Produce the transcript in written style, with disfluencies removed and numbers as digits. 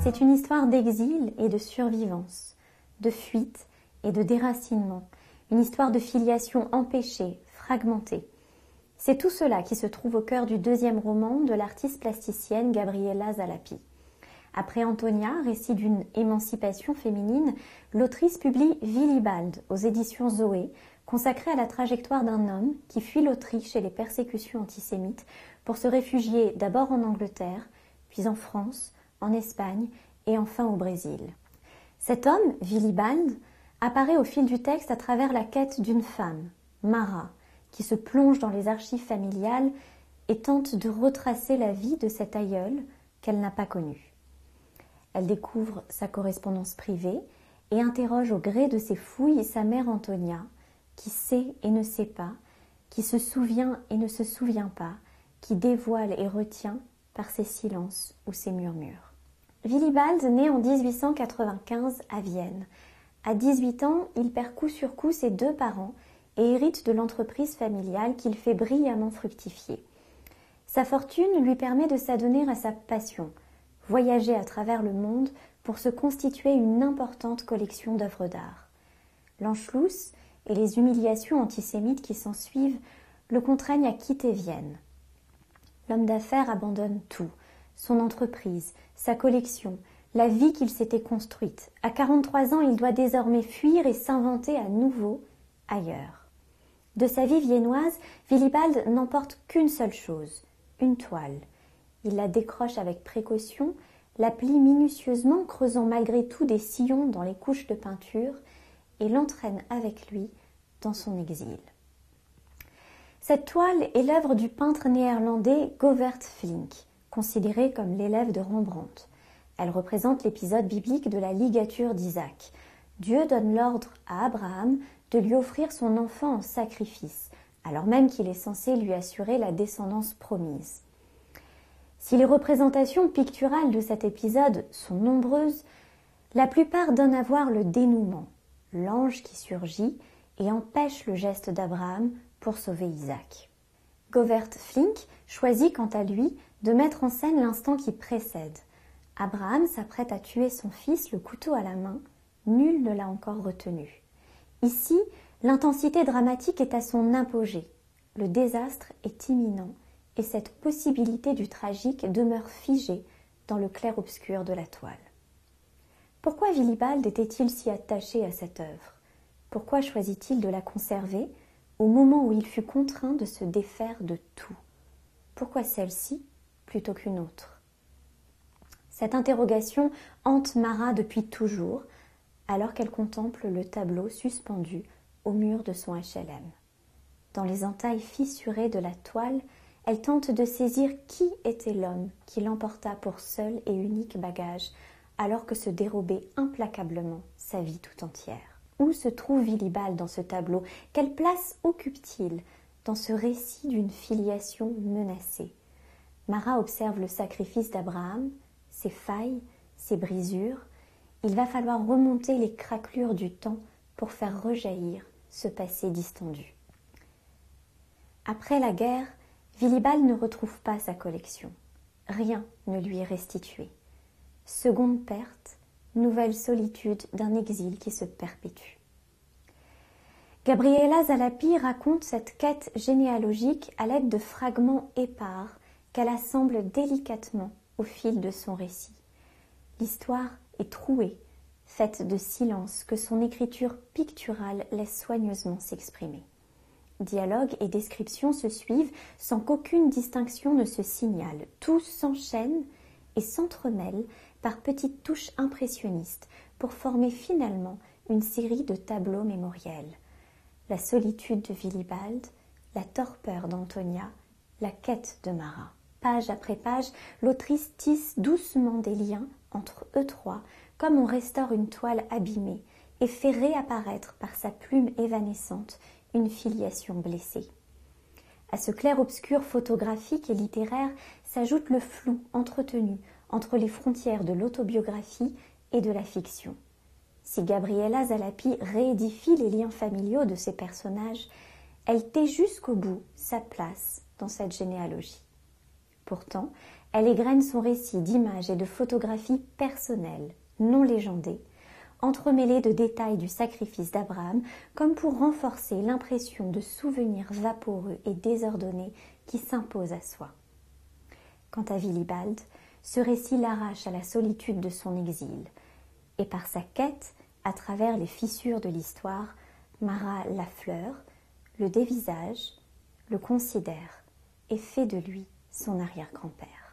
C'est une histoire d'exil et de survivance, de fuite et de déracinement, une histoire de filiation empêchée, fragmentée. C'est tout cela qui se trouve au cœur du deuxième roman de l'artiste plasticienne Gabriela Zalapi. Après Antonia, récit d'une émancipation féminine, l'autrice publie Willibald aux éditions Zoé, consacré à la trajectoire d'un homme qui fuit l'Autriche et les persécutions antisémites pour se réfugier d'abord en Angleterre, puis en France, en Espagne et enfin au Brésil. Cet homme, Willibald, apparaît au fil du texte à travers la quête d'une femme, Mara, qui se plonge dans les archives familiales et tente de retracer la vie de cet aïeul qu'elle n'a pas connu. Elle découvre sa correspondance privée et interroge au gré de ses fouilles sa mère Antonia, qui sait et ne sait pas, qui se souvient et ne se souvient pas, qui dévoile et retient par ses silences ou ses murmures. Willibald naît en 1895 à Vienne. À 18 ans, il perd coup sur coup ses deux parents et hérite de l'entreprise familiale qu'il fait brillamment fructifier. Sa fortune lui permet de s'adonner à sa passion, voyager à travers le monde pour se constituer une importante collection d'œuvres d'art. L'Anschluss et les humiliations antisémites qui s'ensuivent le contraignent à quitter Vienne. L'homme d'affaires abandonne tout, son entreprise, sa collection, la vie qu'il s'était construite. À 43 ans, il doit désormais fuir et s'inventer à nouveau ailleurs. De sa vie viennoise, Willibald n'emporte qu'une seule chose, une toile. Il la décroche avec précaution, la plie minutieusement, creusant malgré tout des sillons dans les couches de peinture, et l'entraîne avec lui dans son exil. Cette toile est l'œuvre du peintre néerlandais Govert Flinck, considéré comme l'élève de Rembrandt. Elle représente l'épisode biblique de la ligature d'Isaac. Dieu donne l'ordre à Abraham de lui offrir son enfant en sacrifice, alors même qu'il est censé lui assurer la descendance promise. Si les représentations picturales de cet épisode sont nombreuses, la plupart donnent à voir le dénouement, l'ange qui surgit et empêche le geste d'Abraham pour sauver Isaac. Govert Flinck choisit quant à lui de mettre en scène l'instant qui précède. Abraham s'apprête à tuer son fils le couteau à la main, nul ne l'a encore retenu. Ici, l'intensité dramatique est à son apogée. Le désastre est imminent et cette possibilité du tragique demeure figée dans le clair-obscur de la toile. Pourquoi Willibald était-il si attaché à cette œuvre? Pourquoi choisit-il de la conserver au moment où il fut contraint de se défaire de tout? Pourquoi celle-ci plutôt qu'une autre? Cette interrogation hante Mara depuis toujours, alors qu'elle contemple le tableau suspendu au mur de son HLM. Dans les entailles fissurées de la toile, elle tente de saisir qui était l'homme qui l'emporta pour seul et unique bagage, alors que se dérobait implacablement sa vie tout entière. Où se trouve Willibald dans ce tableau? Quelle place occupe-t-il dans ce récit d'une filiation menacée? Mara observe le sacrifice d'Abraham, ses failles, ses brisures. Il va falloir remonter les craquelures du temps pour faire rejaillir ce passé distendu. Après la guerre, Willibald ne retrouve pas sa collection. Rien ne lui est restitué. Seconde perte, nouvelle solitude d'un exil qui se perpétue. Gabriela Zalapi raconte cette quête généalogique à l'aide de fragments épars qu'elle assemble délicatement au fil de son récit. L'histoire est trouée, faite de silences que son écriture picturale laisse soigneusement s'exprimer. Dialogues et descriptions se suivent sans qu'aucune distinction ne se signale. Tout s'enchaîne et s'entremêle par petites touches impressionnistes pour former finalement une série de tableaux mémoriels. La solitude de Willibald, la torpeur d'Antonia, la quête de Mara. Page après page, l'autrice tisse doucement des liens entre eux trois, comme on restaure une toile abîmée, et fait réapparaître par sa plume évanescente une filiation blessée. À ce clair-obscur photographique et littéraire s'ajoute le flou entretenu entre les frontières de l'autobiographie et de la fiction. Si Gabriela Zalapi réédifie les liens familiaux de ses personnages, elle tait jusqu'au bout sa place dans cette généalogie. Pourtant, elle égrène son récit d'images et de photographies personnelles, non légendées, entremêlées de détails du sacrifice d'Abraham, comme pour renforcer l'impression de souvenirs vaporeux et désordonnés qui s'imposent à soi. Quant à Willibald, ce récit l'arrache à la solitude de son exil, et par sa quête, à travers les fissures de l'histoire, Marat l'affleure, le dévisage, le considère et fait de lui son arrière-grand-père.